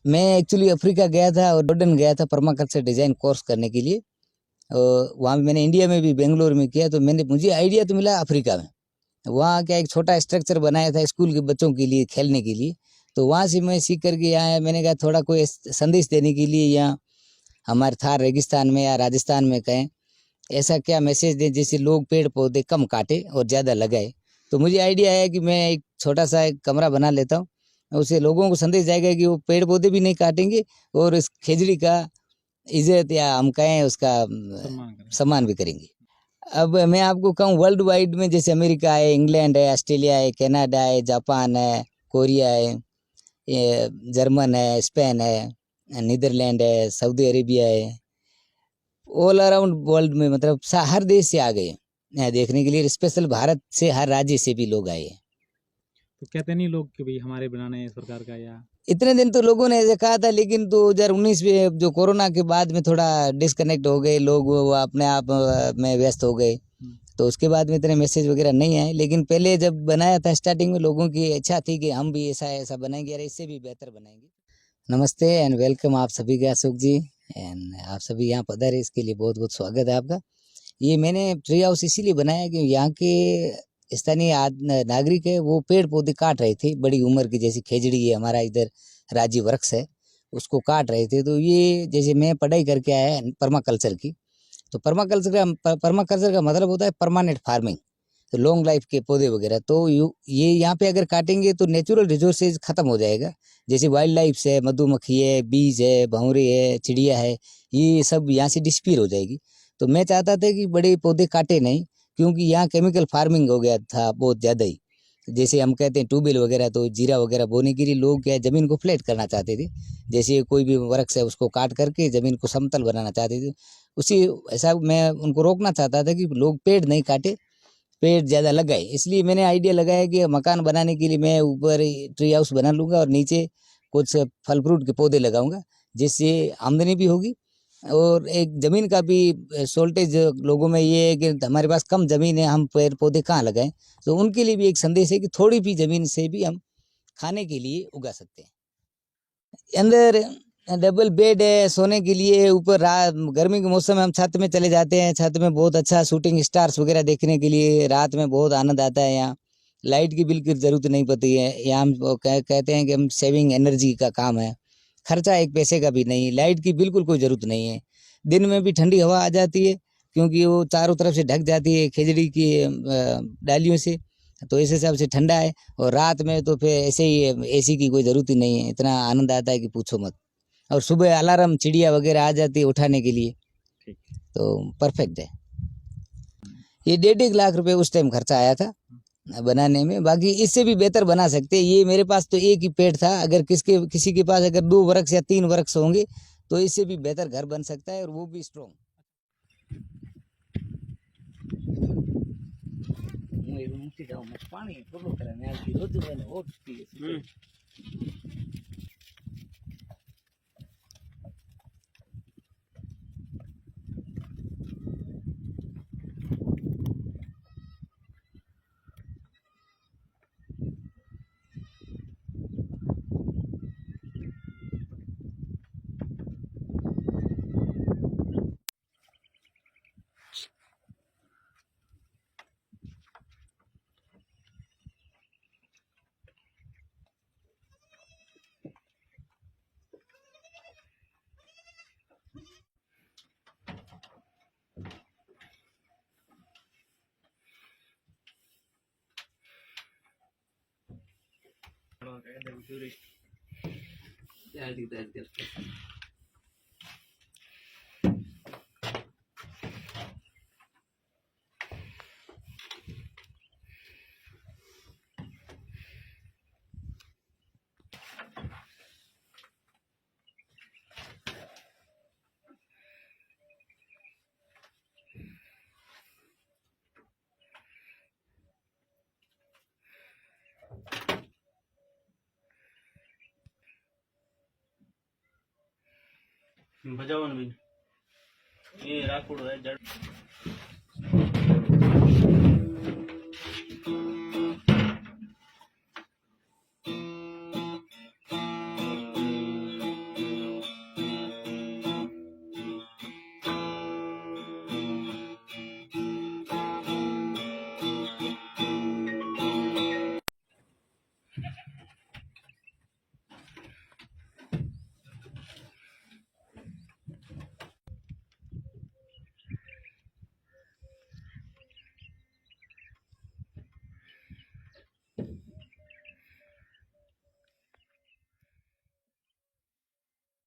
मैं actually Africa गया था और जॉर्डन गया था परमाकल्चर डिज़ाइन कोर्स करने के लिए। और वहाँ मैंने इंडिया में भी बेंगलोर में किया, तो मुझे आइडिया तो मिला अफ्रीका में। वहाँ क्या एक छोटा स्ट्रक्चर बनाया था स्कूल के बच्चों के लिए खेलने के लिए, तो वहाँ से मैं सीख करके यहाँ आया। मैंने कहा थोड़ा कोई संदेश देने के लिए यहाँ हमारे थार रेगिस्तान में या राजस्थान में कहें ऐसा क्या मैसेज दें जिससे लोग पेड़ पौधे कम काटे और ज़्यादा लगाए। तो मुझे आइडिया आया कि मैं एक छोटा सा एक कमरा बना लेता हूँ, उससे लोगों को संदेश जाएगा कि वो पेड़ पौधे भी नहीं काटेंगे और इस खेजड़ी का इज्जत या हम कहें उसका सम्मान भी करेंगे। अब मैं आपको कहूँ वर्ल्ड वाइड में जैसे अमेरिका है, इंग्लैंड है, ऑस्ट्रेलिया है, कनाडा है, जापान है, कोरिया है, जर्मन है, स्पेन है, नीदरलैंड है, सऊदी अरेबिया है, ऑल अराउंड वर्ल्ड में मतलब हर देश से आ गए यहाँ देखने के लिए। स्पेशल भारत से हर राज्य से भी लोग आए हैं। तो कहते नहीं लोग कि भाई हमारे बनाने सरकार का, या इतने दिन तो लोगों ने ऐसे कहा था, लेकिन 2019 में जो कोरोना के बाद में थोड़ा डिस्कनेक्ट हो गए लोग, वो अपने आप में व्यस्त हो गए, तो उसके बाद में इतने मैसेज वगैरह नहीं आए। लेकिन पहले जब बनाया था स्टार्टिंग में लोगों की इच्छा थी कि हम भी ऐसा ऐसा बनाएंगे, अरे इससे भी बेहतर बनाएंगे। नमस्ते एंड वेलकम आप सभी का, अशोक जी, एंड आप सभी यहाँ पधारे, इसके लिए बहुत बहुत स्वागत है आपका। ये मैंने ट्री हाउस इसीलिए बनाया कि यहाँ के स्थानीय नागरिक है वो पेड़ पौधे काट रहे थे, बड़ी उम्र की, जैसे खेजड़ी है हमारा इधर राज्य वृक्ष है, उसको काट रहे थे। तो ये जैसे मैं पढ़ाई करके आया परमाकल्चर की, तो परमाकल्चर का मतलब होता है परमानेंट फार्मिंग, तो लॉन्ग लाइफ के पौधे वगैरह। तो ये यहाँ पे अगर काटेंगे तो नेचुरल रिसोर्सेज खत्म हो जाएगा, जैसे वाइल्ड लाइफ है, मधुमक्खी है, बीज है, भंवरे है, चिड़िया है, ये सब यहाँ से डिस्पीयर हो जाएगी। तो मैं चाहता था कि बड़े पौधे काटे नहीं, क्योंकि यहाँ केमिकल फार्मिंग हो गया था बहुत ज़्यादा ही। जैसे हम कहते हैं ट्यूबवेल वगैरह, तो जीरा वगैरह बोने के लिए लोग क्या ज़मीन को फ्लैट करना चाहते थे, जैसे कोई भी वृक्ष है उसको काट करके ज़मीन को समतल बनाना चाहते थे। उसी ऐसा मैं उनको रोकना चाहता था कि लोग पेड़ नहीं काटे, पेड़ ज़्यादा लगाए। इसलिए मैंने आइडिया लगाया कि मकान बनाने के लिए मैं ऊपर ट्री हाउस बना लूँगा और नीचे कुछ फल फ्रूट के पौधे लगाऊंगा, जिससे आमदनी भी होगी और एक ज़मीन का भी शॉर्टेज लोगों में ये है कि हमारे पास कम ज़मीन है, हम पेड़ पौधे कहाँ लगाएं। तो उनके लिए भी एक संदेश है कि थोड़ी भी ज़मीन से भी हम खाने के लिए उगा सकते हैं। अंदर डबल बेड है सोने के लिए, ऊपर रात गर्मी के मौसम में हम छत में चले जाते हैं, छत में बहुत अच्छा शूटिंग स्टार्स वगैरह देखने के लिए रात में बहुत आनंद आता है। यहाँ लाइट की बिल्कुल ज़रूरत नहीं पड़ती है। यहाँ हम कहते हैं कि हम सेविंग एनर्जी का काम है, खर्चा एक पैसे का भी नहीं, लाइट की बिल्कुल कोई ज़रूरत नहीं है। दिन में भी ठंडी हवा आ जाती है क्योंकि वो चारों तरफ से ढक जाती है खेजड़ी की डालियों से, तो इस हिसाब से ठंडा है। और रात में तो फिर ऐसे ही एसी की कोई ज़रूरत ही नहीं है, इतना आनंद आता है कि पूछो मत। और सुबह अलार्म चिड़िया वगैरह आ जाती है उठाने के लिए, तो परफेक्ट है। ये 1.5 लाख रुपए उस टाइम खर्चा आया था बनाने में, बाकी इससे भी बेहतर बना सकते हैं। ये मेरे पास तो एक ही पेड़ था, अगर किसी के पास अगर 2 वृक्ष या 3 वृक्ष होंगे तो इससे भी बेहतर घर बन सकता है और वो भी स्ट्रॉन्ग। बजावन भी ये राखोड़ है जड़